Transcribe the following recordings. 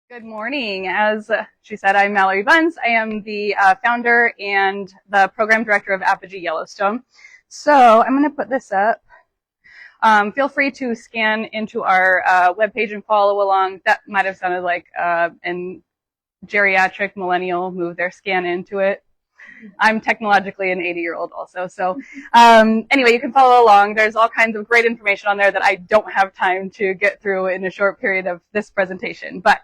Good morning. As she said, I'm Mallory Bunz. I am the founder and the program director of Apogee Yellowstone. So I'm going to put this up. Feel free to scan into our webpage and follow along. That might have sounded like an geriatric millennial move their scan into it. I'm technologically an 80-year-old also. So anyway, you can follow along. There's all kinds of great information on there that I don't have time to get through in a short period of this presentation. But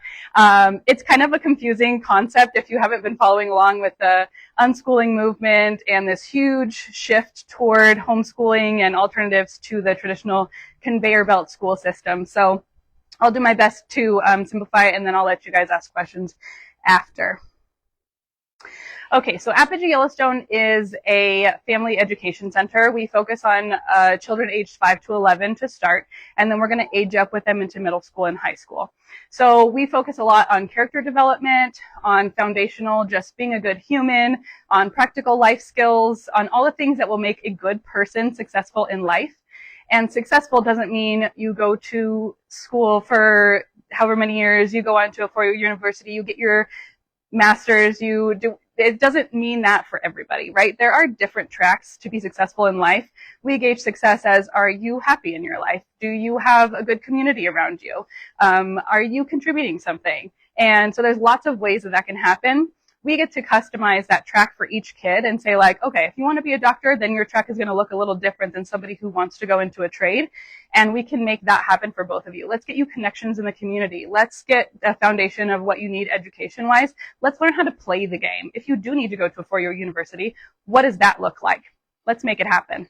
it's kind of a confusing concept if you haven't been following along with the unschooling movement and this huge shift toward homeschooling and alternatives to the traditional conveyor belt school system. So I'll do my best to simplify it, and then I'll let you guys ask questions after. Okay, so Apogee Yellowstone is a family education center. We focus on children aged 5 to 11 to start, and then we're going to age up with them into middle school and high school. So we focus a lot on character development, on foundational, just being a good human, on practical life skills, on all the things that will make a good person successful in life. And successful doesn't mean you go to school for however many years, you go on to a four-year university, you get your master's, you do. It doesn't mean that for everybody, right? There are different tracks to be successful in life. We gauge success as, are you happy in your life? Do you have a good community around you? Are you contributing something? And so there's lots of ways that can happen. We get to customize that track for each kid and say, like, okay, if you want to be a doctor, then your track is going to look a little different than somebody who wants to go into a trade. And we can make that happen for both of you. Let's get you connections in the community. Let's get a foundation of what you need education-wise. Let's learn how to play the game. If you do need to go to a four-year university, what does that look like? Let's make it happen.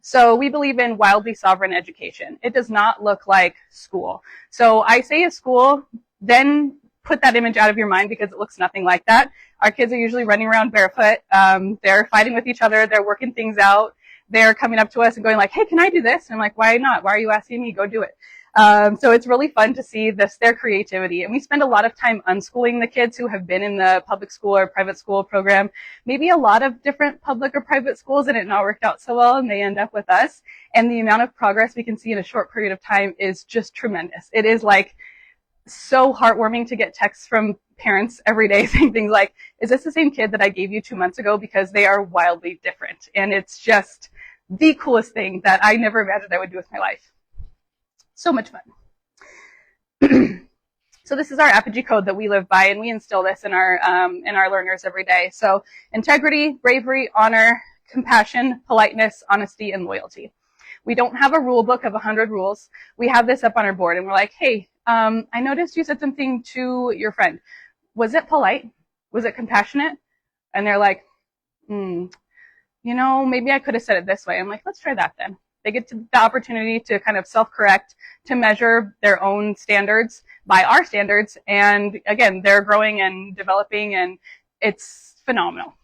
So we believe in wildly sovereign education. It does not look like school. So I say a school, then put that image out of your mind because it looks nothing like that. Our kids are usually running around barefoot. They're fighting with each other. They're working things out. They're coming up to us and going like, hey, can I do this? And I'm like, why not? Why are you asking me? Go do it. So it's really fun to see their creativity. And we spend a lot of time unschooling the kids who have been in the public school or private school program, maybe a lot of different public or private schools, and it not worked out so well, and they end up with us. And the amount of progress we can see in a short period of time is just tremendous. It is like so heartwarming to get texts from parents every day saying things like, is this the same kid that I gave you 2 months ago? Because they are wildly different. And it's just the coolest thing that I never imagined I would do with my life. So much fun. So this is our Apogee code that we live by, and we instill this in our learners every day. So integrity, bravery, honor, compassion, politeness, honesty, and loyalty. We don't have a rule book of 100 rules. We have this up on our board, and we're like, hey, I noticed you said something to your friend. Was it polite? Was it compassionate? And they're like, maybe I could have said it this way. I'm like, let's try that then. They get the opportunity to kind of self-correct, to measure their own standards by our standards. And again, they're growing and developing, and it's phenomenal.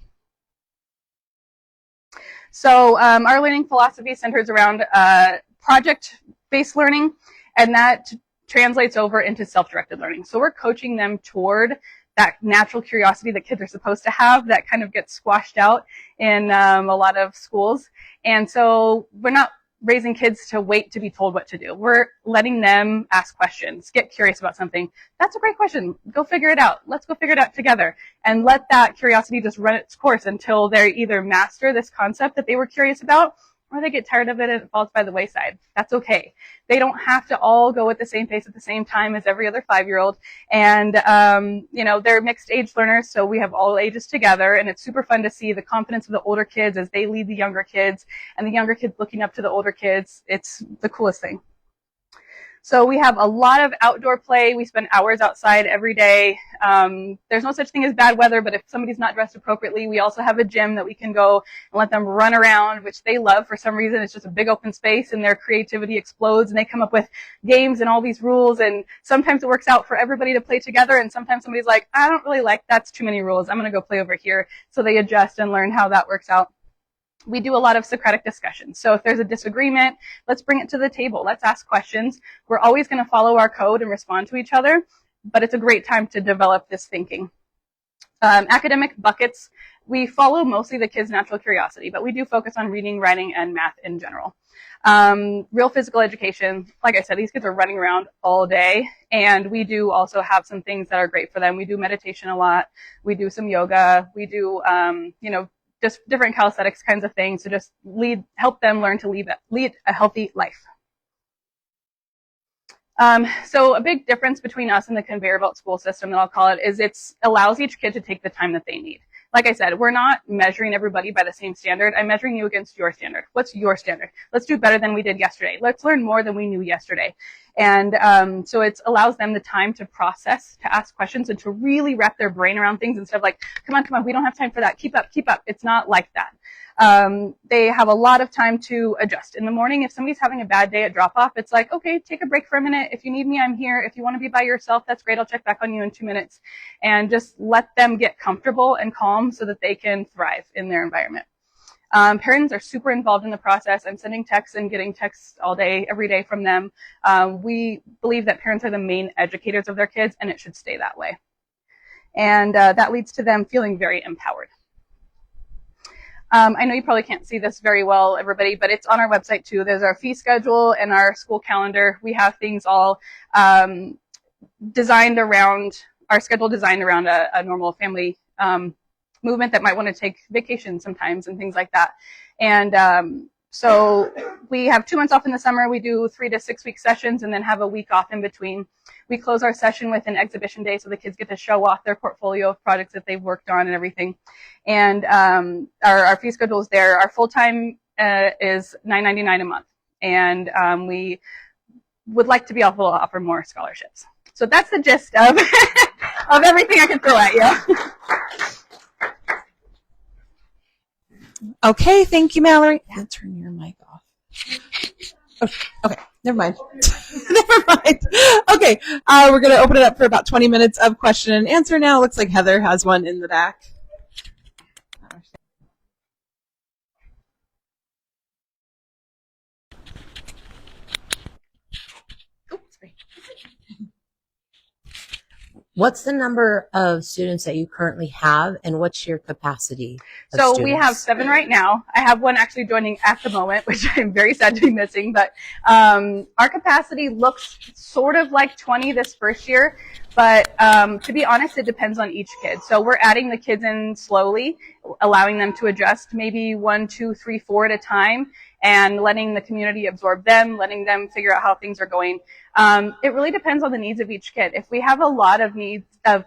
So our learning philosophy centers around project-based learning, and that translates over into self-directed learning. So we're coaching them toward that natural curiosity that kids are supposed to have that kind of gets squashed out in a lot of schools. And so we're not raising kids to wait to be told what to do. We're letting them ask questions, get curious about something. That's a great question. Go figure it out. Let's go figure it out together. And let that curiosity just run its course until they either master this concept that they were curious about, or they get tired of it and it falls by the wayside. That's okay. They don't have to all go at the same pace at the same time as every other 5-year-old. And, they're mixed age learners, so we have all ages together, and it's super fun to see the confidence of the older kids as they lead the younger kids, and the younger kids looking up to the older kids. It's the coolest thing. So we have a lot of outdoor play. We spend hours outside every day. There's no such thing as bad weather, but if somebody's not dressed appropriately, we also have a gym that we can go and let them run around, which they love for some reason. It's just a big open space, and their creativity explodes, and they come up with games and all these rules, and sometimes it works out for everybody to play together, and sometimes somebody's like, I don't really like that's too many rules. I'm going to go play over here. So they adjust and learn how that works out. We do a lot of Socratic discussions. So if there's a disagreement, let's bring it to the table. Let's ask questions. We're always going to follow our code and respond to each other, but it's a great time to develop this thinking. Academic buckets, we follow mostly the kids' natural curiosity, but we do focus on reading, writing, and math in general. Real physical education, like I said, these kids are running around all day, and we do also have some things that are great for them. We do meditation a lot. We do some yoga. We do, just different calisthenics kinds of things to just help them learn to lead a healthy life. So a big difference between us and the conveyor belt school system, that I'll call it, is it allows each kid to take the time that they need. Like I said, we're not measuring everybody by the same standard. I'm measuring you against your standard. What's your standard? Let's do better than we did yesterday. Let's learn more than we knew yesterday. And so it allows them the time to process, to ask questions, and to really wrap their brain around things instead of like, come on, we don't have time for that. Keep up. It's not like that. They have a lot of time to adjust. In the morning, if somebody's having a bad day at drop-off, it's like, okay, take a break for a minute. If you need me, I'm here. If you want to be by yourself, that's great. I'll check back on you in 2 minutes. And just let them get comfortable and calm so that they can thrive in their environment. Parents are super involved in the process. I'm sending texts and getting texts all day, every day from them. We believe that parents are the main educators of their kids, and it should stay that way. And that leads to them feeling very empowered. I know you probably can't see this very well, everybody, but it's on our website too. There's our fee schedule and our school calendar. We have things all designed around, our schedule designed around a normal family movement that might want to take vacation sometimes and things like that. And so we have 2 months off in the summer. We do 3 to 6 week sessions and then have a week off in between. We close our session with an exhibition day so the kids get to show off their portfolio of projects that they've worked on and everything. And our fee schedule is there. Our full-time is $9.99 a month. And we would like to be able to offer more scholarships. So that's the gist of, of everything I can throw at you. Okay, thank you, Mallory. I'll turn your mic off. Okay, never mind. Never mind. Okay, we're going to open it up for about 20 minutes of question and answer now. Looks like Heather has one in the back. What's the number of students that you currently have, and what's your capacity of So students? we have 7 right now. I have one actually joining at the moment, which I'm very sad to be missing. But our capacity looks sort of like 20 this first year. But to be honest, it depends on each kid. So we're adding the kids in slowly, allowing them to adjust maybe 1, 2, 3, 4 at a time, and letting the community absorb them, letting them figure out how things are going. It really depends on the needs of each kid. If we have a lot of needs of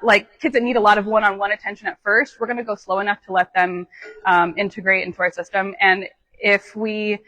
like kids that need a lot of one-on-one attention at first, we're going to go slow enough to let them integrate into our system. And if we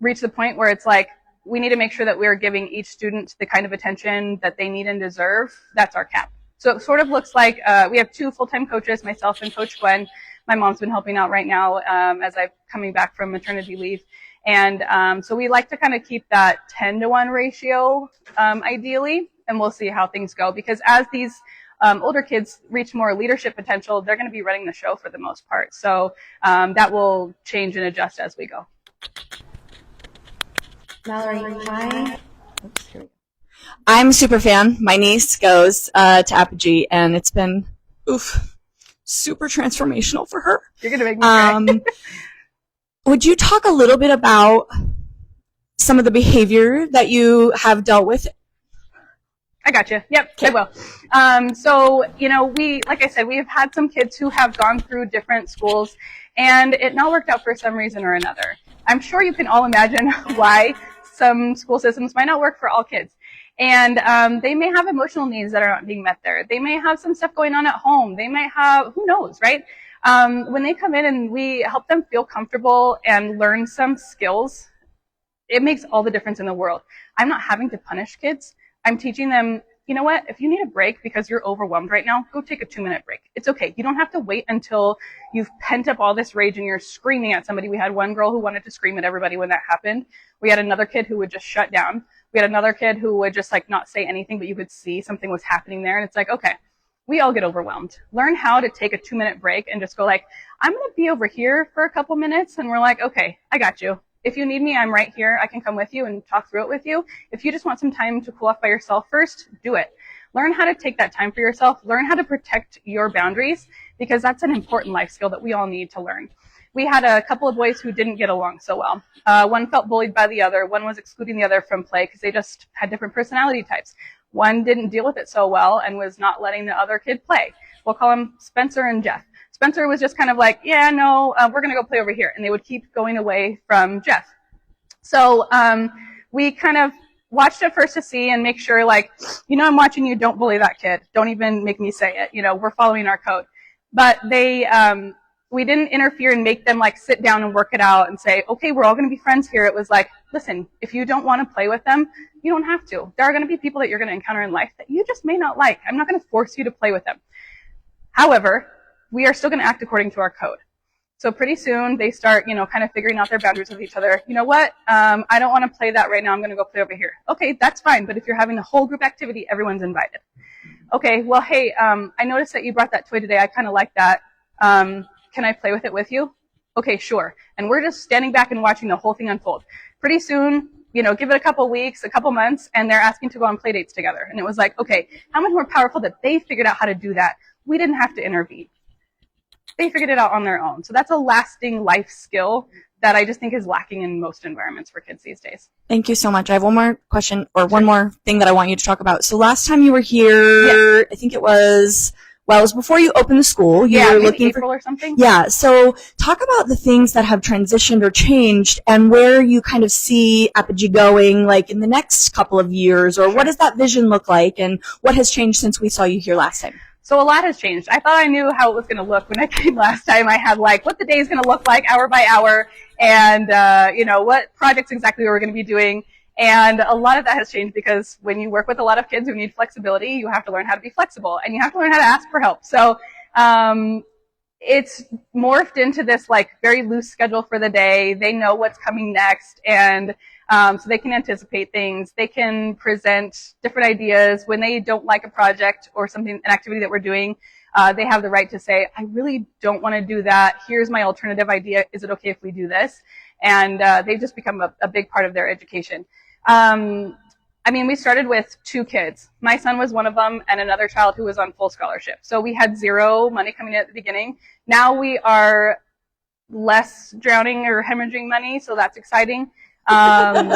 reach the point where it's like we need to make sure that we're giving each student the kind of attention that they need and deserve, that's our cap. So it sort of looks like we have 2 full-time coaches, myself and Coach Gwen. My mom's been helping out right now as I'm coming back from maternity leave. And so we like to kind of keep that 10-to-1 ratio ideally, and we'll see how things go. Because as these older kids reach more leadership potential, they're going to be running the show for the most part. So that will change and adjust as we go. Mallory, hi. Oops, here we go. I'm a super fan. My niece goes to Apogee, and it's been super transformational for her. You're going to make me cry. Would you talk a little bit about some of the behavior that you have dealt with? I got you. Yep, Okay. I will. So, like I said, we have had some kids who have gone through different schools, and it not worked out for some reason or another. I'm sure you can all imagine why some school systems might not work for all kids. And they may have emotional needs that are not being met there. They may have some stuff going on at home. They might have, who knows, right? When they come in and we help them feel comfortable and learn some skills, it makes all the difference in the world. I'm not having to punish kids. I'm teaching them, you know what, if you need a break because you're overwhelmed right now, go take a 2-minute break. It's okay. You don't have to wait until you've pent up all this rage and you're screaming at somebody. We had one girl who wanted to scream at everybody when that happened. We had another kid who would just shut down. We had another kid who would just like not say anything, but you could see something was happening there. And it's like, okay, we all get overwhelmed. Learn how to take a 2-minute break and just go like, I'm going to be over here for a couple minutes. And we're like, okay, I got you. If you need me, I'm right here. I can come with you and talk through it with you. If you just want some time to cool off by yourself first, do it. Learn how to take that time for yourself. Learn how to protect your boundaries, because that's an important life skill that we all need to learn. We had a couple of boys who didn't get along so well. One felt bullied by the other. One was excluding the other from play because they just had different personality types. One didn't deal with it so well and was not letting the other kid play. We'll call them Spencer and Jeff. Spencer was just kind of like, yeah, no, we're going to go play over here. And they would keep going away from Jeff. So we kind of watched it first to see and make sure, like, I'm watching you. Don't bully that kid. Don't even make me say it. We're following our code. But we didn't interfere and make them, like, sit down and work it out and say, okay, we're all going to be friends here. It was like, listen, if you don't want to play with them, you don't have to. There are going to be people that you're going to encounter in life that you just may not like. I'm not going to force you to play with them. However, we are still going to act according to our code. So pretty soon they start, kind of figuring out their boundaries with each other. You know what? I don't want to play that right now. I'm going to go play over here. Okay, that's fine. But if you're having a whole group activity, everyone's invited. Okay, well, hey, I noticed that you brought that toy today. I kind of like that. Can I play with it with you? Okay, sure. And we're just standing back and watching the whole thing unfold. Pretty soon, give it a couple weeks, a couple months, and they're asking to go on play dates together. And it was like, okay, how much more powerful that they figured out how to do that. We didn't have to intervene. They figured it out on their own. So that's a lasting life skill that I just think is lacking in most environments for kids these days. Thank you so much. I have one more question, or one more thing that I want you to talk about. So last time you were here, I think it was before you opened the school. You were looking April or something. Yeah. So talk about the things that have transitioned or changed and where you kind of see Apogee going, like in the next couple of years, or what does that vision look like, and what has changed since we saw you here last time? So a lot has changed. I thought I knew how it was going to look when I came last time. I had like what the day is going to look like hour by hour, and what projects exactly we were going to be doing. And a lot of that has changed because when you work with a lot of kids who need flexibility, you have to learn how to be flexible, and you have to learn how to ask for help. So it's morphed into this like very loose schedule for the day. They know what's coming next, and so they can anticipate things. They can present different ideas when they don't like a project or an activity that we're doing. They have the right to say, I really don't want to do that. Here's my alternative idea. Is it okay if we do this? And they've just become a big part of their education. We started with 2 kids. My son was one of them, and another child who was on full scholarship. So we had 0 money coming in at the beginning. Now we are less drowning or hemorrhaging money, so that's exciting. And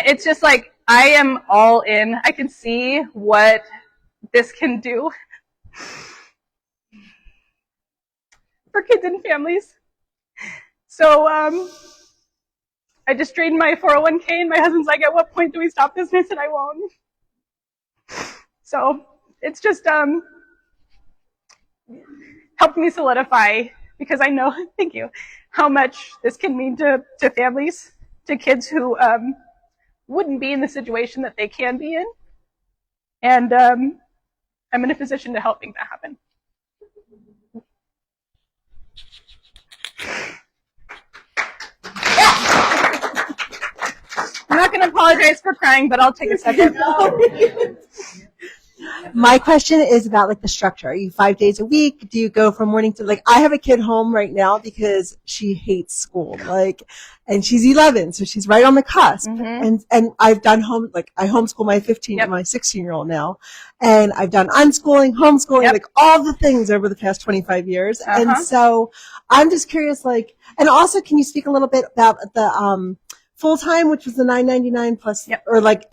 it's just like, I am all in. I can see what this can do for kids and families. So, I just drained my 401k, and my husband's like, at what point do we stop this? And I said, I won't. So it's just helped me solidify, because I know, thank you, how much this can mean to families, to kids who wouldn't be in the situation that they can be in. And I'm in a position to help make that happen. I'm not going to apologize for crying, but I'll take a second. My question is about like the structure. Are you 5 days a week? Do you go from morning to I have a kid home right now because she hates school, and she's 11, so she's right on the cusp. Mm-hmm. And I've done I homeschool my 15 and my 16-year-old now, and I've done unschooling, homeschooling, all the things over the past 25 years. And so I'm just curious, and also, can you speak a little bit about the full-time, which was the $9.99 plus,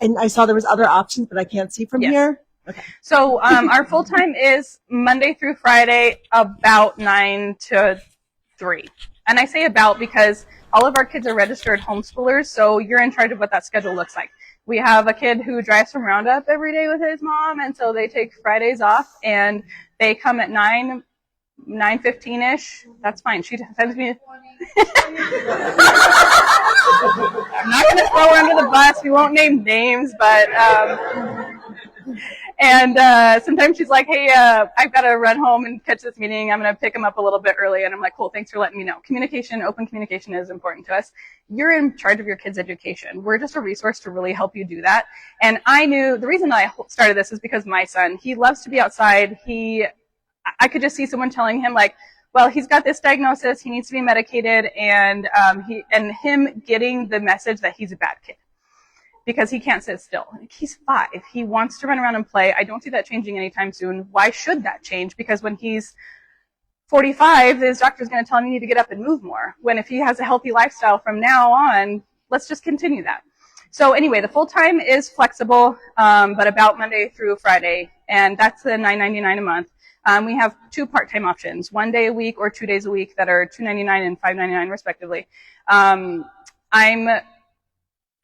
and I saw there was other options, but I can't see from here. Okay. So our full-time is Monday through Friday, about 9 to 3. And I say about because all of our kids are registered homeschoolers, so you're in charge of what that schedule looks like. We have a kid who drives from Roundup every day with his mom, and so they take Fridays off, and they come at 9:15-ish. That's fine. She sends me. I'm not going to throw her under the bus. We won't name names, but sometimes she's like, hey, I've got to run home and catch this meeting. I'm going to pick him up a little bit early. And I'm like, cool, thanks for letting me know. Open communication is important to us. You're in charge of your kids' education. We're just a resource to really help you do that. And I knew the reason that I started this is because my son, he loves to be outside. I could just see someone telling him well, he's got this diagnosis, he needs to be medicated, and him getting the message that he's a bad kid. because he can't sit still. He's 5. He wants to run around and play. I don't see that changing anytime soon. Why should that change? Because when he's 45, his doctor's going to tell him you need to get up and move more. When if he has a healthy lifestyle from now on, let's just continue that. So anyway, the full time is flexible, but about Monday through Friday, and that's the $9.99 a month. We have 2 part-time options, 1 day a week or 2 days a week that are $2.99 and $5.99 respectively. I'm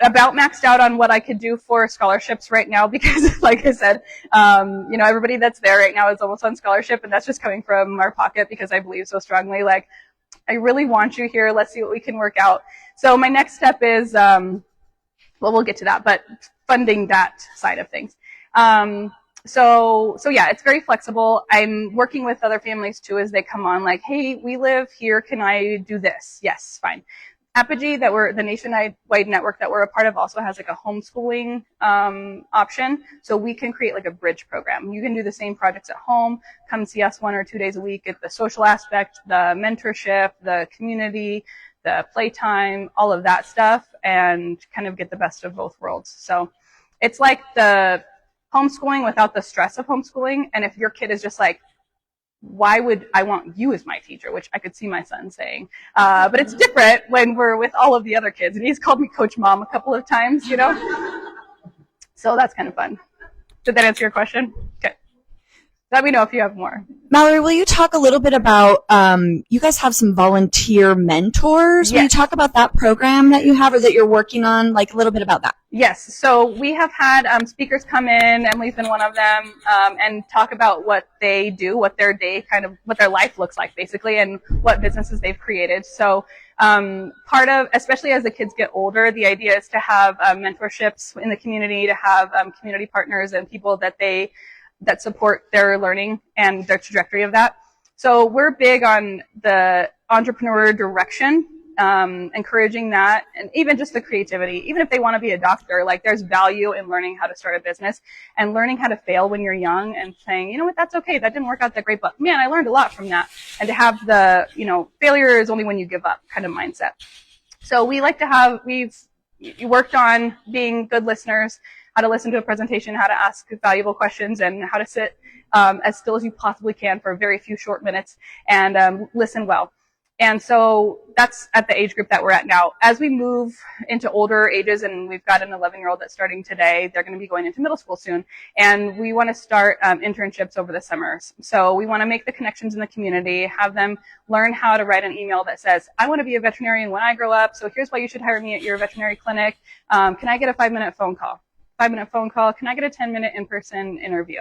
about maxed out on what I could do for scholarships right now because, like I said, everybody that's there right now is almost on scholarship, and that's just coming from our pocket because I believe so strongly. Like, I really want you here. Let's see what we can work out. So my next step is, we'll get to that, but funding that side of things. So yeah, it's very flexible. I'm working with other families too as they come on, like, hey, we live here. Can I do this? Yes, fine. Apogee, that we're the nationwide network that we're a part of, also has like a homeschooling option. So we can create like a bridge program. You can do the same projects at home, come see us 1 or 2 days a week, get the social aspect, the mentorship, the community, the playtime, all of that stuff, and kind of get the best of both worlds. So it's like the homeschooling without the stress of homeschooling. And if your kid is just like, why would I want you as my teacher? Which I could see my son saying. But it's different when we're with all of the other kids. And he's called me Coach Mom a couple of times, So that's kind of fun. Did that answer your question? Okay. Let me know if you have more. Mallory, will you talk a little bit about, you guys have some volunteer mentors. Yes. Will you talk about that program that you have or that you're working on, like a little bit about that? Yes. So we have had speakers come in, Emily's been one of them, and talk about what they do, what their day what their life looks like basically, and what businesses they've created. So part of, especially as the kids get older, the idea is to have mentorships in the community, to have community partners and people that support their learning and their trajectory of that. So we're big on the entrepreneur direction, encouraging that, and even just the creativity. Even if they want to be a doctor, like there's value in learning how to start a business and learning how to fail when you're young and saying, you know what, that's okay. That didn't work out that great, but man, I learned a lot from that. And to have the, failure is only when you give up kind of mindset. So we like to have, we've worked on being good listeners, how to listen to a presentation, how to ask valuable questions, and how to sit as still as you possibly can for very few short minutes and listen well. And so that's at the age group that we're at now. As we move into older ages, and we've got an 11-year-old that's starting today, they're going to be going into middle school soon, and we want to start internships over the summers. So we want to make the connections in the community, have them learn how to write an email that says, I want to be a veterinarian when I grow up, so here's why you should hire me at your veterinary clinic. Can I get a 5-minute phone call? 5-minute phone call. Can I get a 10-minute in-person interview?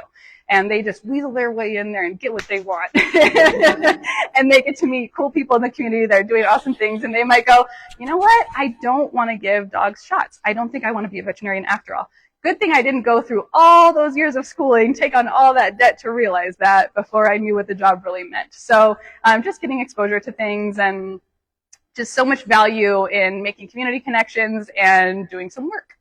And they just weasel their way in there and get what they want. And they get to meet cool people in the community that are doing awesome things. And they might go, you know what? I don't want to give dogs shots. I don't think I want to be a veterinarian after all. Good thing I didn't go through all those years of schooling, take on all that debt to realize that before I knew what the job really meant. So just getting exposure to things, and just so much value in making community connections and doing some work.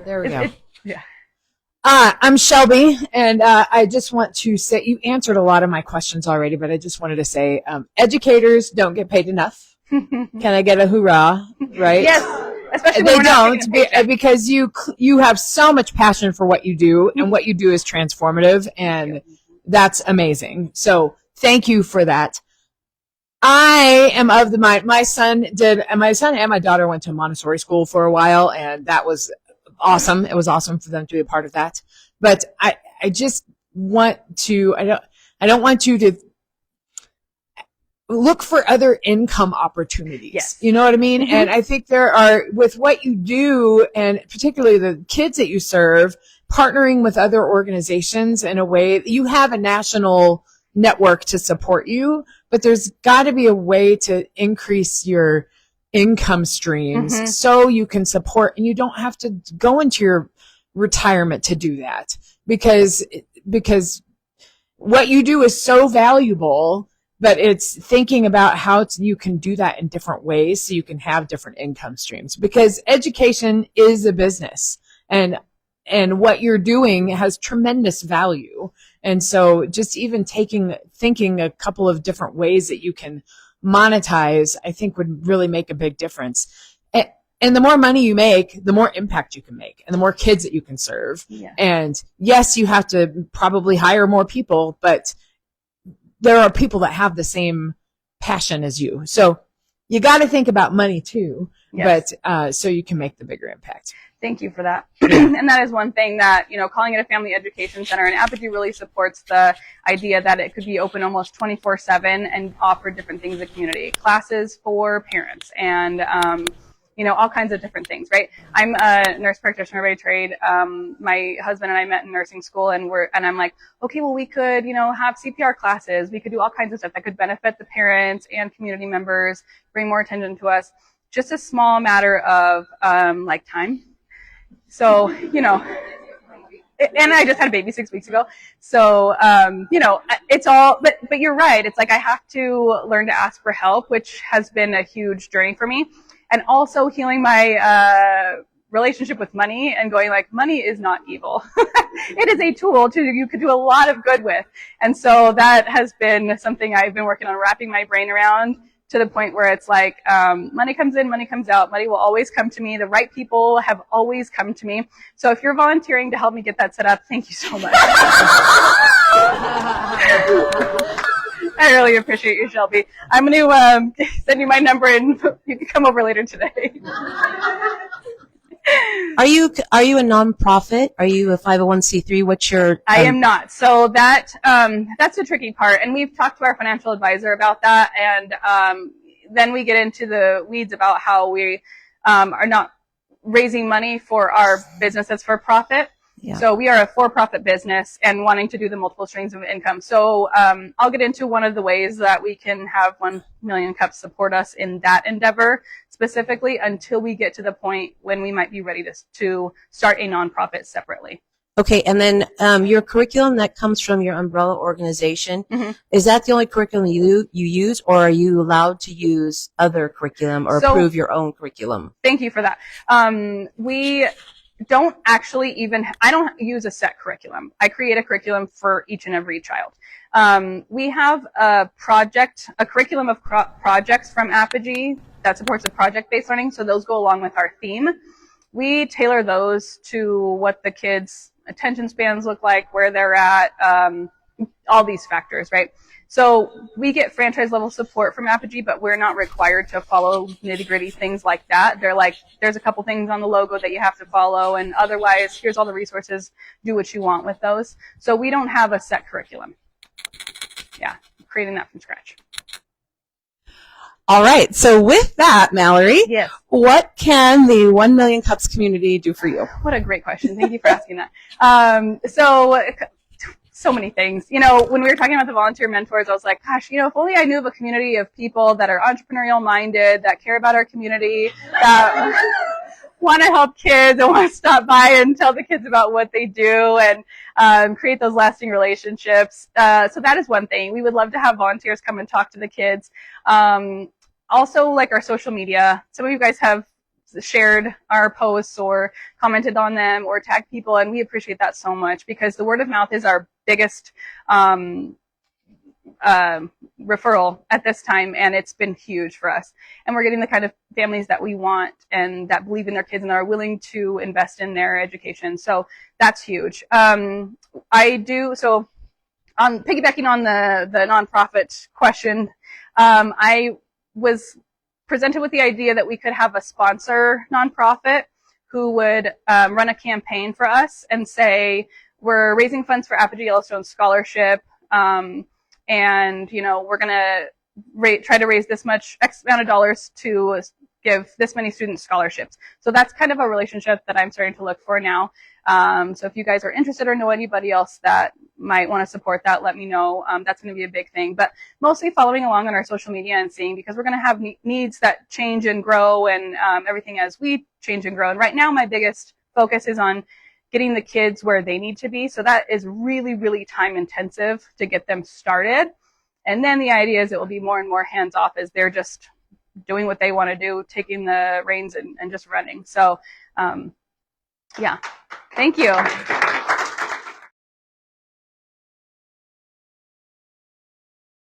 There we go. Yeah. I'm Shelby, and I just want to say, you answered a lot of my questions already, but I just wanted to say, educators don't get paid enough. Can I get a hoorah? Right? Yes. Especially They when we're not don't, getting a paycheck. because you have so much passion for what you do, and what you do is transformative, and that's amazing. So thank you for that. I am of the mind, my son and my daughter went to Montessori school for a while, and that was awesome. It was awesome for them to be a part of that. But I just want to, I don't want you to look for other income opportunities. Yes. You know what I mean? Mm-hmm. And I think there are, with what you do, and particularly the kids that you serve, partnering with other organizations in a way, you have a national network to support you, but there's got to be a way to increase your income streams so you can support, and you don't have to go into your retirement to do that, because what you do is so valuable, but it's thinking about how you can do that in different ways so you can have different income streams, because education is a business, and what you're doing has tremendous value. And so just even thinking a couple of different ways that you can monetize, I think would really make a big difference. And the more money you make, the more impact you can make and the more kids that you can serve. Yeah. And yes, you have to probably hire more people, but there are people that have the same passion as you. So you got to think about money too, Yes. but so you can make the bigger impact. Thank you for that. And that is one thing that, calling it a family education center, and Apogee really supports the idea that it could be open almost 24/7 and offer different things in the community. Classes for parents and, all kinds of different things, right? I'm a nurse practitioner by trade. My husband and I met in nursing school and I'm like, okay, well, we could, have CPR classes. We could do all kinds of stuff that could benefit the parents and community members, bring more attention to us. Just a small matter of, time. So, and I just had a baby 6 weeks ago. So, it's all, but you're right. It's like I have to learn to ask for help, which has been a huge journey for me. And also healing my relationship with money and going like, money is not evil. It is a tool you could do a lot of good with. And so that has been something I've been working on wrapping my brain around, to the point where it's like, money comes in, money comes out. Money will always come to me. The right people have always come to me. So if you're volunteering to help me get that set up, thank you so much. I really appreciate you, Shelby. I'm going to send you my number and you can come over later today. Are you a nonprofit? Are you a 501c3? What's your? I am not. So that's the tricky part, and we've talked to our financial advisor about that, and then we get into the weeds about how we are not raising money for our business that's for profit. Yeah. So we are a for-profit business and wanting to do the multiple streams of income. So I'll get into one of the ways that we can have 1 million cups support us in that endeavor specifically until we get to the point when we might be ready to start a nonprofit separately. Okay, and then your curriculum that comes from your umbrella organization, is that the only curriculum you use, or are you allowed to use other curriculum or approve your own curriculum? Thank you for that. We don't actually I don't use a set curriculum. I create a curriculum for each and every child. We have a curriculum of projects from Apogee that supports a project-based learning, so those go along with our theme. We tailor those to what the kids' attention spans look like, where they're at, all these factors, right? So we get franchise level support from Apogee, but we're not required to follow nitty-gritty things like that. They're like, there's a couple things on the logo that you have to follow, and otherwise, here's all the resources, do what you want with those. So we don't have a set curriculum. Yeah, creating that from scratch. All right. So with that, Mallory, yes, what can the 1 Million Cups community do for you? What a great question. Thank you for asking that. So many things. When we were talking about the volunteer mentors, I was like, gosh, if only I knew of a community of people that are entrepreneurial minded, that care about our community, that want to help kids and want to stop by and tell the kids about what they do and create those lasting relationships. So that is one thing. We would love to have volunteers come and talk to the kids. Also, like our social media. Some of you guys have shared our posts or commented on them or tagged people, and we appreciate that so much because the word of mouth is our biggest referral at this time, and it's been huge for us. And we're getting the kind of families that we want and that believe in their kids and are willing to invest in their education. So that's huge. On piggybacking on the nonprofit question, I was presented with the idea that we could have a sponsor nonprofit who would run a campaign for us and say, we're raising funds for Apogee Yellowstone scholarship, and we're going to try to raise this much X amount of dollars to give this many students scholarships. So that's kind of a relationship that I'm starting to look for now. So if you guys are interested or know anybody else that might want to support that, let me know. That's going to be a big thing, but mostly following along on our social media and seeing, because we're going to have needs that change and grow and everything as we change and grow. And right now my biggest focus is on getting the kids where they need to be. So that is really, really time intensive to get them started. And then the idea is it will be more and more hands off as they're just doing what they want to do, taking the reins and just running. So, yeah, thank you.